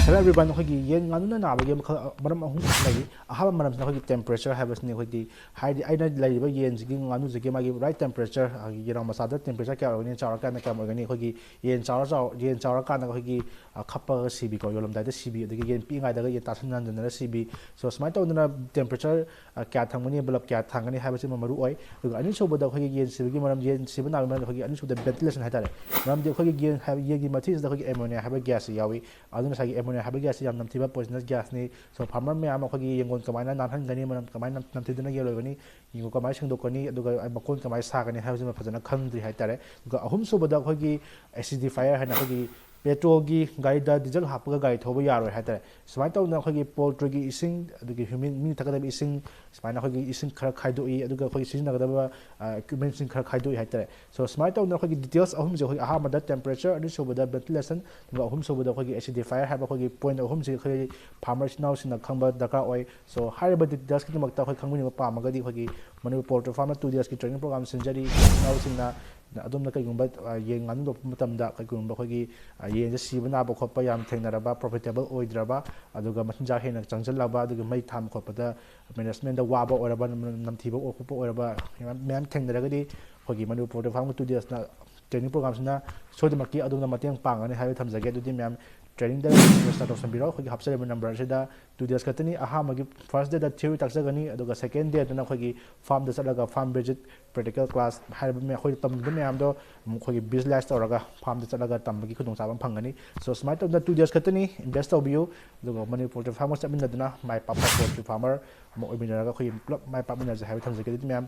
Hello everyone, ꯑꯩꯈꯣꯏꯒꯤ ꯌꯦꯟ ꯉꯥꯅꯨꯅ ꯅꯥꯕꯒꯤ ꯃꯔꯝ ꯑꯍꯨꯝ ꯂꯩ꯫ ꯑꯍꯥꯟꯕ ꯃꯔꯝꯁꯤꯅ ꯑꯩꯈꯣꯏꯒꯤ ꯇꯦꯝꯄꯔꯦꯆꯔ ꯍꯥꯏꯕꯁꯤꯅꯤ꯫ ꯑꯩꯈꯣꯏꯒꯤ ꯍꯥꯏꯗꯤ ꯑꯩꯅ ꯂꯩꯔꯤꯕ ꯌꯦꯟꯁꯤꯒꯤ ꯉꯥꯅꯨꯁꯤꯒꯤ ꯃꯥꯒꯤ ꯔꯥꯏꯠ ꯇꯦꯝꯄꯔꯦꯆꯔ ꯌꯦꯟꯅꯥꯎ ꯃꯆꯥꯗ ꯇꯦꯝꯄꯔꯦꯆꯔ ꯀꯌꯥ ꯑꯣꯏꯒꯅꯤ, ꯆꯥꯎꯔꯀꯥꯟꯗ ꯀꯌꯥ ꯑꯣꯏꯒꯅꯤ, ꯑꯩꯈꯣꯏꯒꯤ ꯌꯦꯟ ꯆꯥꯎꯔꯀꯥꯟꯗ ꯑꯩꯈꯣꯏꯒꯤ ꯈꯞꯄꯒ ꯁꯤꯕꯤꯀꯣ, ꯌꯣꯜꯂꯝꯗꯥꯏꯗ ꯁꯤꯕꯤ, ꯑꯗꯒꯤ ꯌꯦꯟ ꯄꯤꯛꯏꯉꯩꯗꯒ ꯌꯦꯟ ꯇꯥꯁꯟꯍꯟꯗꯅ ꯁꯤꯕꯤ꯫ ꯁꯣ ꯁꯨꯃꯥꯏꯅ ꯇꯧꯗꯅ ꯇꯦꯝꯄꯔꯦꯆꯔ ꯀꯌꯥ ꯊꯝꯒꯅꯤ, ꯕꯜꯕ ꯀꯌꯥ ꯊꯥꯡꯒꯅꯤ ꯍꯥꯏꯕꯁꯤꯃ ꯃꯔꯨ ꯑꯣꯏ꯫ ꯑꯗꯨꯒ ꯑꯅꯤꯁꯨꯕꯗ ꯑꯩꯈꯣꯏꯒꯤ ꯌꯦꯟ ꯁꯤꯕꯒꯤ ꯃꯔꯝ, ꯌꯦꯟ ꯁꯤꯕ ꯅꯥꯕꯒꯤ ꯃꯔꯝꯗ ꯑꯩꯈꯣꯏꯒꯤ ꯑꯅꯤꯁꯨꯕꯗ ꯚꯦꯟꯇꯤꯂꯦꯁꯟ ꯍꯥꯏꯇꯥꯔꯦ꯫ ꯃꯔꯝꯗꯤ ꯑꯩꯈꯣꯏꯒꯤ ꯌꯦꯟꯒꯤ ꯃꯊꯤꯁꯤꯗ ꯑꯩꯈꯣꯏꯒꯤ ꯑꯦꯃꯣꯅꯤꯌꯥ ꯍꯥꯏꯕ ꯒ꯭ꯌꯥꯁꯁꯤ ꯌꯥꯎꯏ꯫ ꯑꯗꯨꯅ ꯉꯁꯥꯏꯒꯤ ꯑꯦꯃꯣꯅꯤꯌꯥ ꯍꯥꯏꯕ ꯒ꯭ꯌꯥꯁꯁꯤ ꯌꯥꯝ ꯅꯝꯊꯤꯕ ꯄꯣꯏꯖꯅꯁ ꯒ꯭ꯌꯥꯁꯅꯤ꯫ ꯁꯣ ꯐꯥꯔꯃꯔ ꯃꯌꯥꯝ ꯑꯩꯈꯣꯏꯒꯤ ꯌꯦꯡꯒꯣꯟ ꯀꯃꯥꯏꯅ ꯅꯥꯟꯍꯟꯒꯅꯤ, ꯃꯅꯝ ꯀꯃꯥꯏꯅ ꯅꯝꯊꯤꯗꯅ ꯌꯦꯟ ꯂꯣꯏꯒꯅꯤ, ꯌꯦꯡꯒꯣꯟ ꯀꯃꯥꯏꯅ ꯁꯦꯡꯗꯣꯛꯀꯅꯤ, ꯑꯗꯨꯒ ꯃꯀꯣꯟ ꯀꯃꯥꯏꯅ ꯁꯥꯒꯅꯤ ꯍꯥꯏꯕꯁꯤꯃ ꯐꯖꯅ ꯈꯪꯗ꯭ꯔꯤ ꯍꯥꯏꯇꯥꯔꯦ꯫ ꯑꯗꯨꯒ ꯑꯍꯨꯝꯁꯨꯕꯗ ꯑꯩꯈꯣꯏꯒꯤ ꯑꯦꯁꯤꯗꯤꯐꯥꯏꯌꯔ ꯍꯥꯏꯅ ꯑꯩꯈꯣꯏꯒꯤ ꯄꯦꯇ꯭ꯔꯣꯜꯒꯤ ꯒꯥꯔꯤꯗ ꯗꯤꯖꯜ ꯍꯥꯞꯄꯒ ꯒꯥꯔꯤ ꯊꯧꯕ ꯌꯥꯔꯣꯏ ꯍꯥꯏꯇꯥꯔꯦ꯫ ꯁꯨꯃꯥꯏꯅ ꯇꯧꯗꯅ ꯑꯩꯈꯣꯏꯒꯤ ꯄꯣꯜꯇ꯭ꯔꯤꯒꯤ ꯏꯁꯤꯡ, ꯑꯗꯨꯒꯤ ꯃꯤꯅ ꯊꯛꯀꯗꯕ ꯏꯁꯤꯡ, ꯁꯨꯃꯥꯏꯅ ꯑꯩꯈꯣꯏꯒꯤ ꯏꯁꯤꯡ ꯈꯔ ꯈꯥꯏꯗꯣꯛꯏ, ꯑꯗꯨꯒ ꯑꯩꯈꯣꯏꯒꯤ ꯁꯤꯖꯤꯟꯅꯒꯗꯕ ꯏꯀ꯭ꯋꯤꯞꯃꯦꯟꯁꯤꯡ ꯈꯔ ꯈꯥꯏꯗꯣꯛꯏ ꯍꯥꯏꯇꯥꯔꯦ꯫ ꯁꯣ ꯁꯨꯃꯥꯏꯅ ꯇꯧꯗꯅ ꯑꯩꯈꯣꯏꯒꯤ ꯗꯤꯇꯦꯜꯁ ꯑꯍꯨꯝꯁꯦ ꯑꯩꯈꯣꯏ ꯑꯍꯥꯟꯕꯗ ꯇꯦꯝꯄꯔꯦꯆꯔ, ꯑꯅꯤꯁꯨꯕꯗ ꯚꯦꯟꯇꯤꯂꯦꯁꯟ, ꯑꯗꯨꯒ ꯑꯍꯨꯝꯁꯨꯕꯗ ꯑꯩꯈꯣꯏꯒꯤ ꯑꯦꯁꯤꯗꯤꯐꯥꯏꯌꯔ ꯍꯥꯏꯕ ꯑꯩꯈꯣꯏꯒꯤ ꯄꯣꯏꯟꯠ ꯑꯍꯨꯝꯁꯤ ꯑꯩꯈꯣꯏ ꯐꯥꯔꯃꯔ ꯏꯆꯤꯟ ꯏꯅꯥꯎꯁꯤꯡꯅ ꯈꯪꯕ ꯗꯔꯀꯥꯔ ꯑꯣꯏ꯫ ꯁꯣ ꯍꯥꯏꯔꯤꯕ ꯗꯤꯇꯦꯜꯁꯀꯤꯗꯃꯛꯇ ꯑꯩꯈꯣꯏ ꯈꯪꯕꯤꯅꯕ ꯄꯥꯝꯃꯒꯗꯤ ꯑꯩꯈꯣꯏꯒꯤ ꯃꯅꯤꯄꯨꯔ ꯄꯣꯜꯇ꯭ꯔꯤ ꯐꯥꯔꯝꯅ 2 days ꯇ꯭ꯔꯦꯅꯤꯡ ꯄ꯭ꯔꯣꯒ꯭ꯔꯥꯝ ꯁꯤꯟꯖꯔꯤ꯫ ꯏꯅꯥꯎꯁꯤꯡꯅ ꯑꯗꯣꯝꯅ ꯀꯩꯒꯨꯝꯕ ꯌꯦꯟ ꯉꯥꯅꯨ ꯂꯣꯛꯄ ꯃꯇꯝꯗ ꯀꯩꯒꯨꯝꯕ ꯑꯩꯈꯣꯏꯒꯤ ꯌꯦꯟꯁꯦ ꯁꯤꯕ ꯅꯥꯕ ꯈꯣꯠꯄ ꯌꯥꯝ ꯊꯦꯡꯅꯔꯕ, ꯄ꯭ꯔꯣꯐꯤꯇꯦꯕꯜ ꯑꯣꯏꯗ꯭ꯔꯕ, ꯑꯗꯨꯒ ꯃꯆꯤꯟꯖꯥꯛ ꯍꯦꯟꯅ ꯆꯪꯁꯤꯜꯂꯕ, ꯑꯗꯨꯒ ꯃꯩ ꯊꯥꯕ ꯈꯣꯠꯄꯗ ꯃꯦꯅꯦꯖꯃꯦꯟꯗ ꯋꯥꯕ ꯑꯣꯏꯔꯕ, ꯅꯝꯊꯤꯕ ꯈꯣꯠꯄ ꯑꯣꯏꯔꯕ ꯃꯌꯥꯝ ꯊꯦꯡꯅꯔꯒꯗꯤ ꯑꯩꯈꯣꯏꯒꯤ ꯃꯅꯤꯄꯨꯔ ꯄꯣꯜꯇ꯭ꯔꯤ ꯐꯥꯔꯝꯒꯤ 2 days ꯇ꯭ꯔꯦꯅꯤꯡ ꯄ꯭ꯔꯣꯒ꯭ꯔꯥꯝꯁꯤꯅ ꯁꯣꯏꯗꯅꯃꯛꯀꯤ ꯑꯗꯣꯝꯅ ꯃꯇꯦꯡ ꯄꯥꯡꯒꯅꯤ ꯍꯥꯏꯕ ꯊꯝꯖꯒꯦ꯫ ꯑꯗꯨꯗꯤ ꯃꯌꯥꯝ ꯇ꯭ꯔꯦꯅꯤꯡꯗ ꯔꯦꯖꯤꯁꯇꯔ ꯇꯧꯁꯟꯕꯤꯔꯣ꯫ ꯑꯩꯈꯣꯏꯒꯤ ꯍꯥꯞꯆꯔꯤꯕ ꯅꯝꯕꯔ ꯑꯁꯤꯗ 2 days ꯈꯛꯇꯅꯤ꯫ ꯑꯍꯥꯟꯕꯒꯤ ꯐꯥꯔꯁ ꯗꯦꯗ ꯊꯤꯑꯣꯔꯤ ꯇꯥꯛꯆꯒꯅꯤ, ꯑꯗꯨꯒ ꯁꯦꯀꯦꯟ ꯗꯦꯗꯅ ꯑꯩꯈꯣꯏꯒꯤ ꯐꯥꯔꯝꯗ ꯆꯠꯂꯒ ꯐꯥꯔꯝ ꯚꯤꯖꯤꯠ, ꯄ꯭ꯔꯦꯛꯇꯤꯀꯦꯜ ꯀ꯭ꯂꯥꯁ ꯍꯥꯏꯔꯤꯕ ꯑꯩꯈꯣꯏꯅ ꯇꯝꯃꯤꯕ ꯃꯌꯥꯝꯗꯣ ꯑꯩꯈꯣꯏꯒꯤ ꯚꯤꯖꯨꯑꯦꯂꯥꯏꯁ ꯇꯧꯔꯒ ꯐꯥꯔꯝꯗ ꯆꯠꯂꯒ ꯇꯝꯕꯒꯤ ꯈꯨꯗꯣꯡꯆꯥꯕ ꯑꯃ ꯐꯪꯒꯅꯤ꯫ ꯁꯣ ꯁꯨꯃꯥꯏꯅ ꯇꯧꯗꯅ 2 days ꯈꯛꯇꯅꯤ, ꯏꯟꯚꯦꯁ ꯇꯧꯕꯤꯌꯨ꯫ ꯑꯗꯨꯒ ꯃꯅꯤꯄꯨꯔ ꯄꯣꯜꯇ꯭ꯔꯤ ꯐꯥꯔꯝꯒ ꯆꯠꯃꯤꯟꯅꯗꯨꯅ ꯃꯥꯏ ꯄꯥꯛꯄ ꯄꯣꯜꯇ꯭ꯔꯤ ꯐꯥꯔꯃꯔ ꯑꯃ ꯑꯣꯏꯃꯤꯟꯅꯔꯒ ꯑꯩꯈꯣꯏꯒꯤ ꯄꯨꯂꯞ ꯃꯥꯏ ꯄꯥꯛꯃꯤꯟꯅꯁꯦ ꯍꯥꯏꯕ ꯊꯝꯖꯒꯦ꯫ ꯑꯗꯨꯗꯤ ꯃꯌꯥꯝ